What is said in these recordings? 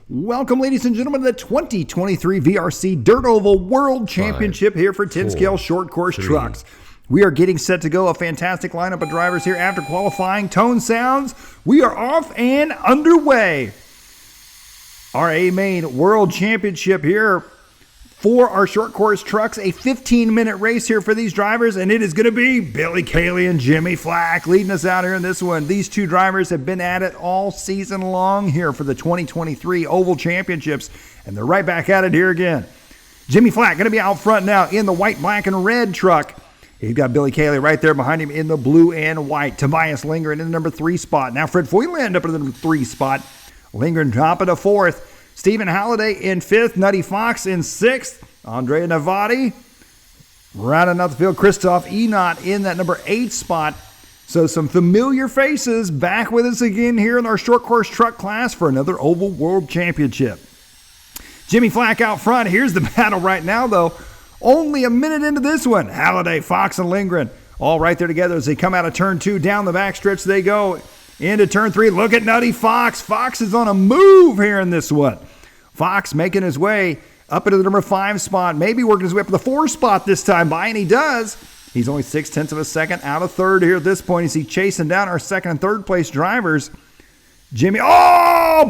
Welcome, ladies and gentlemen, to the 2023 VRC Dirt Oval World Championship here for 10-scale short course trucks. We are getting set to go. A fantastic lineup of drivers here after qualifying. Tone sounds. We are off and underway. Our A-Main World Championship here for our short course trucks. A 15-minute race here for these drivers, and it is going to be Billy Caley and Jimmy Flack leading us out here in this one. These two drivers have been at it all season long here for the 2023 Oval Championships, and they're right back at it here again. Jimmy Flack going to be out front now in the white, black, and red truck. He's got Billy Caley right there behind him in the blue and white. Tobias Lindgren in the number 3 spot. Now Fred Foyland up in the number 3 spot. Lindgren dropping to 4th. Stephen Halliday in 5th. Nutty Fox in 6th. Andrea Navati rounding out the field. Christoph Enot in that number 8 spot. So some familiar faces back with us again here in our short course truck class for another Oval World Championship. Jimmy Flack out front. Here's the battle right now, though. Only a minute into this one. Halliday, Fox, and Lindgren all right there together as they come out of turn 2. Down the backstretch they go into turn 3. Look at Nutty Fox. Fox is on a move here in this one. Fox making his way up into the number 5 spot. Maybe working his way up to the 4 spot this time by, and he does. He's only 0.6 of a second out of 3rd here at this point as he's chasing down our 2nd and 3rd place drivers. Jimmy,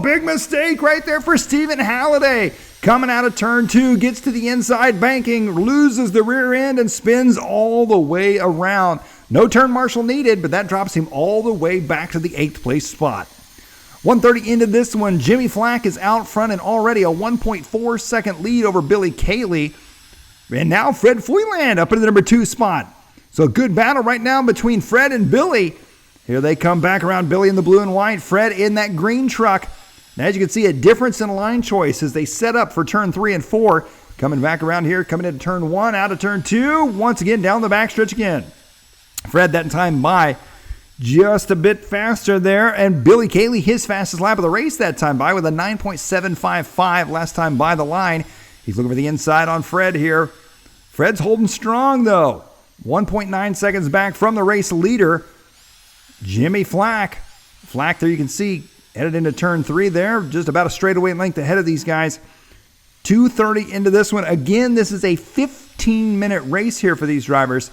big mistake right there for Stephen Halliday. Coming out of turn 2, gets to the inside banking, loses the rear end, and spins all the way around. No turn marshal needed, but that drops him all the way back to the 8th place spot. 1:30 into this one, Jimmy Flack is out front and already a 1.4 second lead over Billy Caley. And now Fred Foyland up in the number 2 spot. So a good battle right now between Fred and Billy. Here they come back around. Billy in the blue and white, Fred in that green truck. Now, as you can see, a difference in line choice as they set up for turn 3 and 4. Coming back around here, coming into turn 1, out of turn 2. Once again, down the backstretch again. Fred that time by just a bit faster there. And Billy Caley, his fastest lap of the race that time by with a 9.755 last time by the line. He's looking for the inside on Fred here. Fred's holding strong, though. 1.9 seconds back from the race leader, Jimmy Flack. Flack there you can see headed into turn 3 there, just about a straightaway length ahead of these guys. 2:30 into this one. Again, this is a 15-minute race here for these drivers.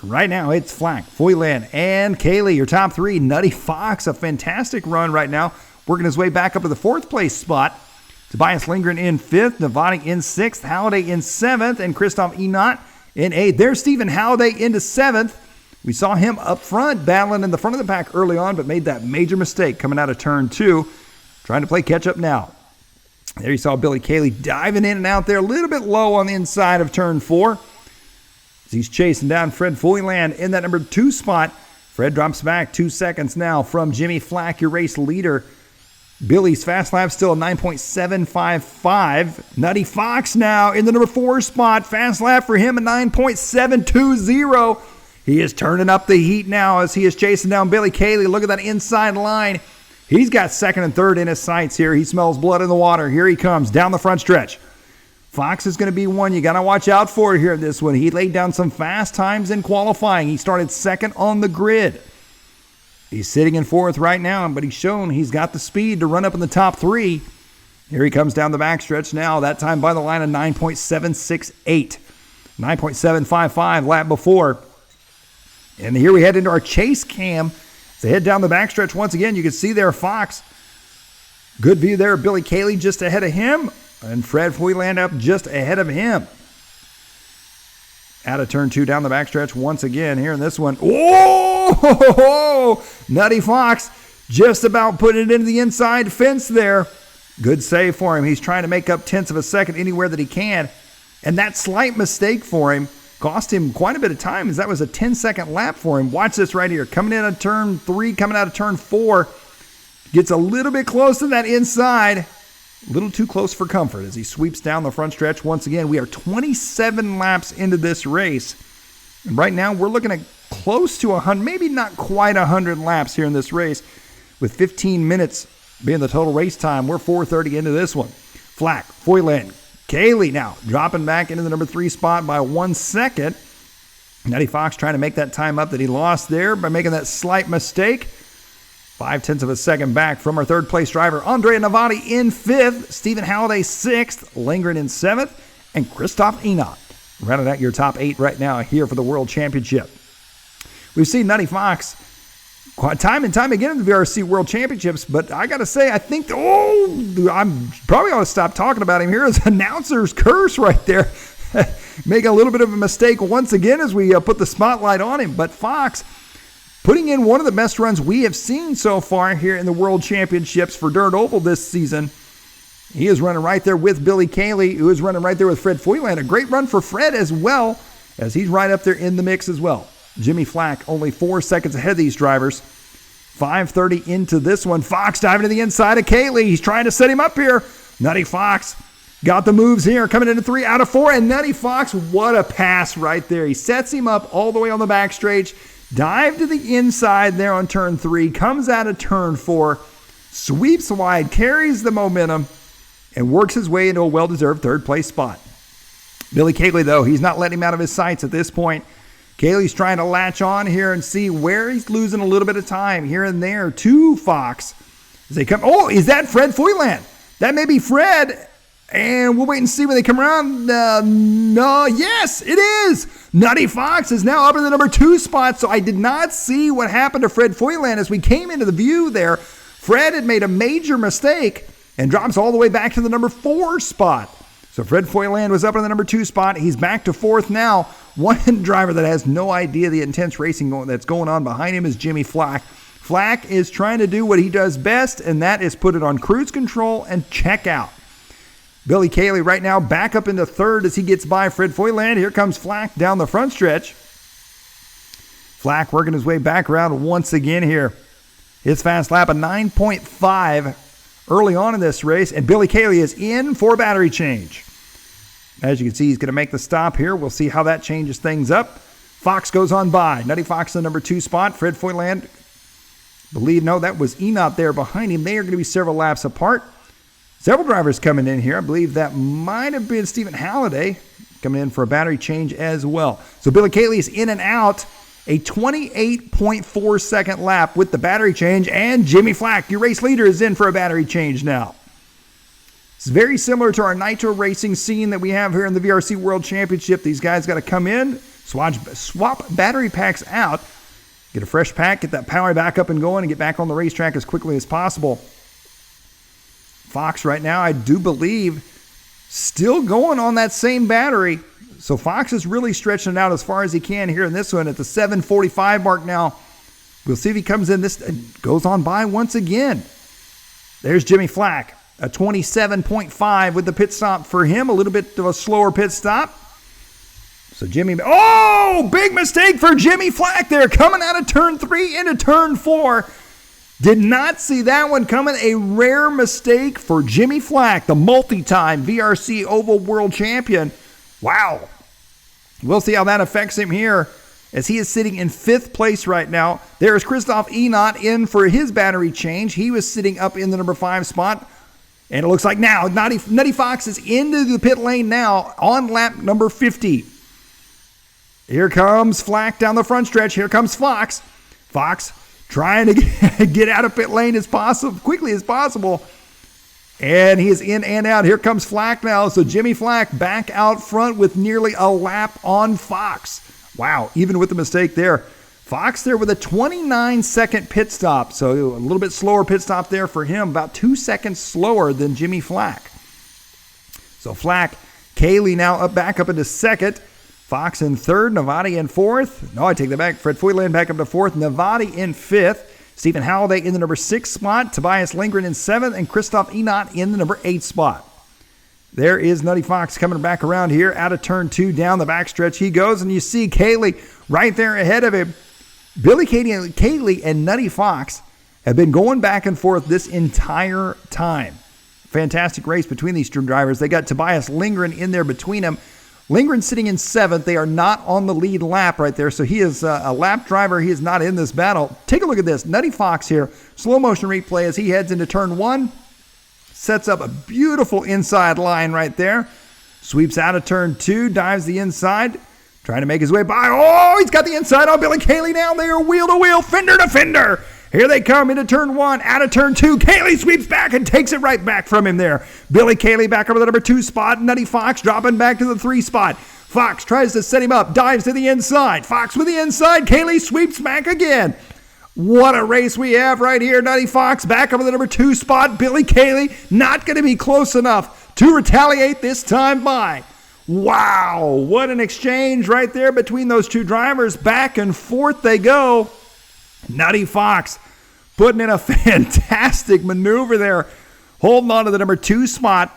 Right now, it's Flack, Foyland, and Caley, your top 3. Nutty Fox, a fantastic run right now, working his way back up to the 4th place spot. Tobias Lindgren in 5th, Navati in 6th, Halliday in 7th, and Christoph Enot in 8th. There's Stephen Halliday into 7th. We saw him up front battling in the front of the pack early on, but made that major mistake coming out of turn 2. Trying to play catch up now. There you saw Billy Caley diving in and out there, a little bit low on the inside of turn 4. As he's chasing down Fred Foyland in that number 2 spot. Fred drops back 2 seconds now from Jimmy Flack, your race leader. Billy's fast lap still a 9.755. Nutty Fox now in the number 4 spot. Fast lap for him a 9.720. He is turning up the heat now as he is chasing down Billy Caley. Look at that inside line. He's got 2nd and 3rd in his sights here. He smells blood in the water. Here he comes down the front stretch. Fox is going to be one you got to watch out for here in this one. He laid down some fast times in qualifying. He started 2nd on the grid. He's sitting in 4th right now, but he's shown he's got the speed to run up in the top 3. Here he comes down the backstretch now. That time by the line of 9.768. 9.755 lap before. And here we head into our chase cam. As they head down the backstretch once again, you can see there Fox. Good view there. Billy Caley just ahead of him. And Fred Foyland up just ahead of him. Out of turn 2 down the backstretch once again here in this one. Oh! Nutty Fox just about putting it into the inside fence there. Good save for him. He's trying to make up 0.1 of a second anywhere that he can. And that slight mistake for him cost him quite a bit of time as that was a 10-second lap for him. Watch this right here. Coming in at turn 3, coming out of turn 4. Gets a little bit close to that inside. A little too close for comfort as he sweeps down the front stretch. Once again, we are 27 laps into this race. And right now, we're looking at close to 100, maybe not quite 100 laps here in this race. With 15 minutes being the total race time, we're 4:30 into this one. Flack, Foyland, Caley now dropping back into the number 3 spot by 1 second. Nutty Fox trying to make that time up that he lost there by making that slight mistake. 0.5 of a second back from our third place driver, Andrea Nutty in 5th, Stephen Halliday 6th, Lindgren in 7th, and Christoph Enot rounded out your top 8 right now here for the World Championship. We've seen Nutty Fox time and time again in the VRC World Championships, but I got to say, I think, I'm probably going to stop talking about him here. As announcer's curse right there. Make a little bit of a mistake once again as we put the spotlight on him. But Fox putting in one of the best runs we have seen so far here in the World Championships for Dirt Oval this season. He is running right there with Billy Caley, who is running right there with Fred Foyland. A great run for Fred as well, as he's right up there in the mix as well. Jimmy Flack only 4 seconds ahead of these drivers. 5:30 into this one. Fox diving to the inside of Caley. He's trying to set him up here. Nutty Fox got the moves here, coming into 3 out of 4. And Nutty Fox, what a pass right there. He sets him up all the way on the backstretch. Dive to the inside there on turn 3. Comes out of turn 4. Sweeps wide, carries the momentum, and works his way into a well-deserved third-place spot. Billy Caley, though, he's not letting him out of his sights at this point. Caley's trying to latch on here and see where he's losing a little bit of time here and there to Fox. As they come, is that Fred Foyland? That may be Fred. And we'll wait and see when they come around. No, yes, it is. Nutty Fox is now up in the number 2 spot. So I did not see what happened to Fred Foyland as we came into the view there. Fred had made a major mistake and drops all the way back to the number 4 spot. So Fred Foyland was up in the number 2 spot. He's back to 4th now. One driver that has no idea the intense racing that's going on behind him is Jimmy Flack. Flack is trying to do what he does best, and that is put it on cruise control and check out. Billy Caley right now back up into 3rd as he gets by Fred Foyland. Here comes Flack down the front stretch. Flack working his way back around once again here. His fast lap of 9.5 early on in this race, and Billy Caley is in for a battery change. As you can see, he's going to make the stop here. We'll see how that changes things up. Fox goes on by. Nutty Fox in the number 2 spot. Fred Foyland, that was Enot there behind him. They are going to be several laps apart. Several drivers coming in here. I believe that might have been Stephen Halliday coming in for a battery change as well. So Billy Caley is in and out. A 28.4 second lap with the battery change. And Jimmy Flack, your race leader, is in for a battery change now. It's very similar to our nitro racing scene that we have here in the VRC World Championship. These guys got to come in, swap battery packs out, get a fresh pack, get that power back up and going, and get back on the racetrack as quickly as possible. Fox right now, I do believe, still going on that same battery. So Fox is really stretching it out as far as he can here in this one at the 7:45 mark now. We'll see if he comes in this and goes on by once again. There's Jimmy Flack. A 27.5 with the pit stop for him. A little bit of a slower pit stop. So Jimmy, big mistake for Jimmy Flack there. Coming out of turn 3 into turn 4. Did not see that one coming. A rare mistake for Jimmy Flack, the multi-time VRC Oval World Champion. Wow. We'll see how that affects him here as he is sitting in 5th place right now. There is Christoph Enot in for his battery change. He was sitting up in the number 5 spot. And it looks like now Nutty Fox is into the pit lane now on lap number 50. Here comes Flack down the front stretch. Here comes Fox. Fox trying to get out of pit lane as quickly as possible. And he is in and out. Here comes Flack now. So Jimmy Flack back out front with nearly a lap on Fox. Wow, even with the mistake there. Fox there with a 29-second pit stop. So a little bit slower pit stop there for him. About 2 seconds slower than Jimmy Flack. So Flack, Caley now back up into 2nd. Fox in 3rd. Nutty in 4th. No, I take that back. Fred Foyland back up to 4th. Nutty in 5th. Stephen Halliday in the number 6 spot. Tobias Lindgren in 7th. And Christoph Enot in the number 8 spot. There is Nutty Fox coming back around here. Out of turn 2 down the backstretch he goes. And you see Caley right there ahead of him. Billy Caley and Nutty Fox have been going back and forth this entire time. Fantastic race between these two drivers. They got Tobias Lindgren in there between them. Lindgren sitting in 7th. They are not on the lead lap right there. So he is a lap driver. He is not in this battle. Take a look at this. Nutty Fox here. Slow motion replay as he heads into turn 1. Sets up a beautiful inside line right there. Sweeps out of turn 2. Dives the inside. Trying to make his way by. He's got the inside on Billy Caley now. They are wheel to wheel, fender to fender. Here they come into turn 1, out of turn 2. Caley sweeps back and takes it right back from him there. Billy Caley back over the number 2 spot. Nutty Fox dropping back to the 3 spot. Fox tries to set him up, dives to the inside. Fox with the inside. Caley sweeps back again. What a race we have right here. Nutty Fox back over the number 2 spot. Billy Caley not going to be close enough to retaliate this time by. Wow, what an exchange right there between those two drivers. Back and forth they go. Nutty Fox putting in a fantastic maneuver there, holding on to the number 2 spot.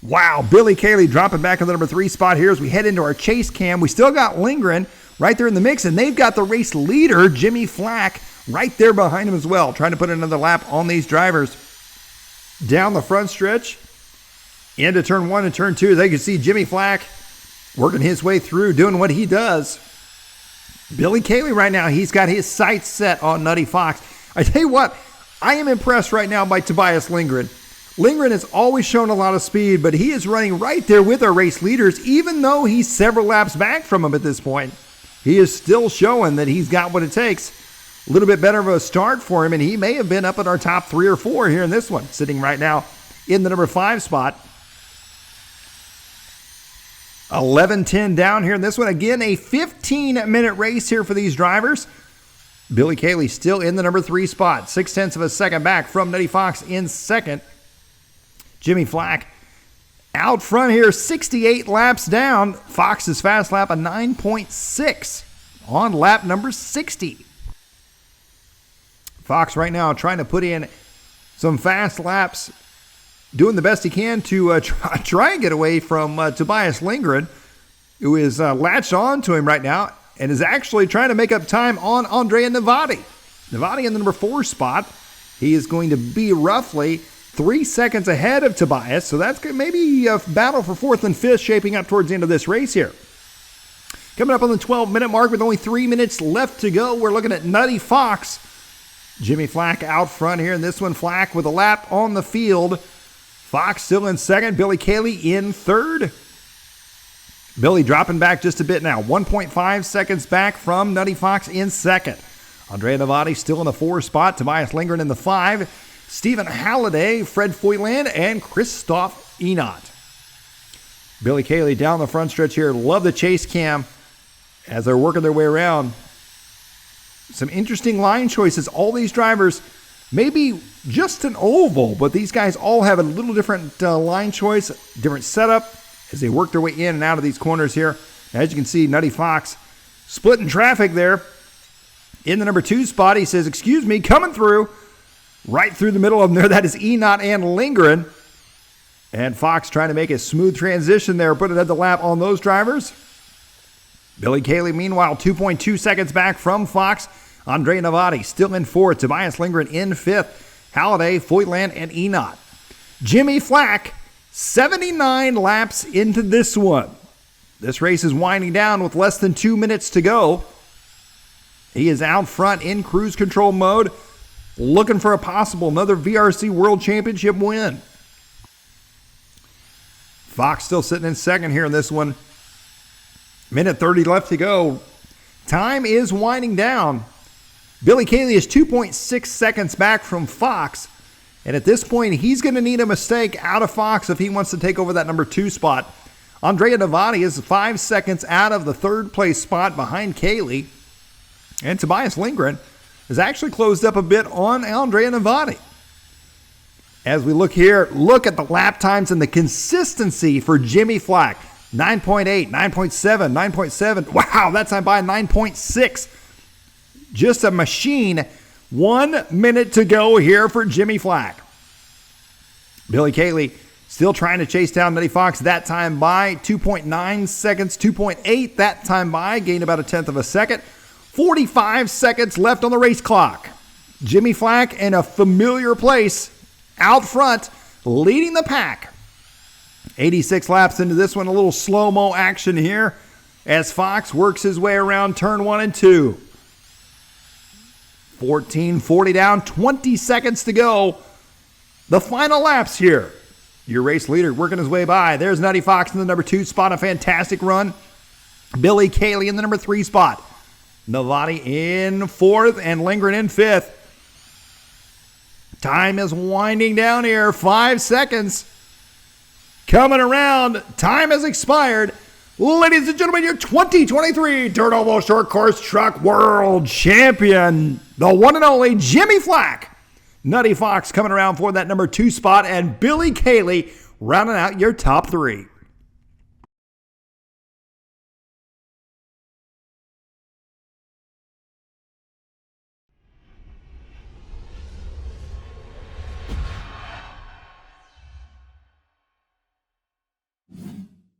Wow, Billy Caley dropping back in the number 3 spot here as we head into our chase cam. We still got Lindgren right there in the mix, and they've got the race leader, Jimmy Flack, right there behind him as well, trying to put another lap on these drivers. Down the front stretch, into turn 1 and turn 2, as they can see Jimmy Flack working his way through, doing what he does. Billy Caley right now, he's got his sights set on Nutty Fox. I tell you what, I am impressed right now by Tobias Lindgren. Lindgren has always shown a lot of speed, but he is running right there with our race leaders, even though he's several laps back from them at this point. He is still showing that he's got what it takes. A little bit better of a start for him, and he may have been up at our top 3 or 4 here in this one, sitting right now in the number 5 spot. 11-10 down here in this one. Again, a 15-minute race here for these drivers. Billy Caley still in the number 3 spot, 0.6 of a second back from Nutty Fox in second. Jimmy Flack out front here, 68 laps down. Fox's fast lap, a 9.6 on lap number 60. Fox right now trying to put in some fast laps, doing the best he can to try and get away from Tobias Lindgren, who is latched on to him right now and is actually trying to make up time on Andrea Nutty. Nutty in the number 4 spot. He is going to be roughly 3 seconds ahead of Tobias, so that's maybe a battle for 4th and 5th shaping up towards the end of this race here. Coming up on the 12-minute mark with only 3 minutes left to go, we're looking at Nutty Fox. Jimmy Flack out front here in this one. Flack with a lap on the field. Fox still in second. Billy Caley in third. Billy dropping back just a bit now. 1.5 seconds back from Nutty Fox in second. Andrea Nutty still in the 4 spot. Tobias Lindgren in the 5. Stephen Halliday, Fred Foytland, and Christoph Enot. Billy Caley down the front stretch here. Love the chase cam as they're working their way around. Some interesting line choices. All these drivers, maybe just an oval, but these guys all have a little different line choice, different setup as they work their way in and out of these corners here. As you can see, Nutty Fox splitting traffic there. In the number 2 spot, he says, "Excuse me, coming through." Right through the middle of them there, that is Enot and Lindgren. And Fox trying to make a smooth transition there, put it at the lap on those drivers. Billy Caley, meanwhile, 2.2 seconds back from Fox. Andrea Nutty still in 4th. Tobias Lindgren in 5th. Halliday, Foytland, and Enot. Jimmy Flack, 79 laps into this one. This race is winding down with less than 2 minutes to go. He is out front in cruise control mode, looking for a possible another VRC World Championship win. Fox still sitting in second here in this one. Minute 30 left to go. Time is winding down. Billy Caley is 2.6 seconds back from Fox. And at this point, he's going to need a mistake out of Fox if he wants to take over that number 2 spot. Andrea Nutty is 5 seconds out of the 3rd place spot behind Caley. And Tobias Lindgren has actually closed up a bit on Andrea Nutty. As we look here, look at the lap times and the consistency for Jimmy Flack. 9.8, 9.7, 9.7. Wow, that time by 9.6. Just a machine. 1 minute to go here for Jimmy Flack. Billy Caley still trying to chase down Nutty Fox. That time by 2.9 seconds, 2.8 that time by. Gained about 1/10 of a second. 45 seconds left on the race clock. Jimmy Flack in a familiar place out front, leading the pack. 86 laps into this one, a little slow-mo action here as Fox works his way around turn 1 and 2. 14:40 down, 20 seconds to go. The final laps here. Your race leader working his way by. There's Nutty Fox in the number 2 spot, a fantastic run. Billy Caley in the number 3 spot. Nutty in 4th and Lindgren in 5th. Time is winding down here. 5 seconds. Coming around. Time has expired. Ladies and gentlemen, your 2023 Dirt Oval Short Course Truck World Champion, the one and only Jimmy Flack. Nutty Fox coming around for that number 2 spot, and Billy Caley rounding out your top 3.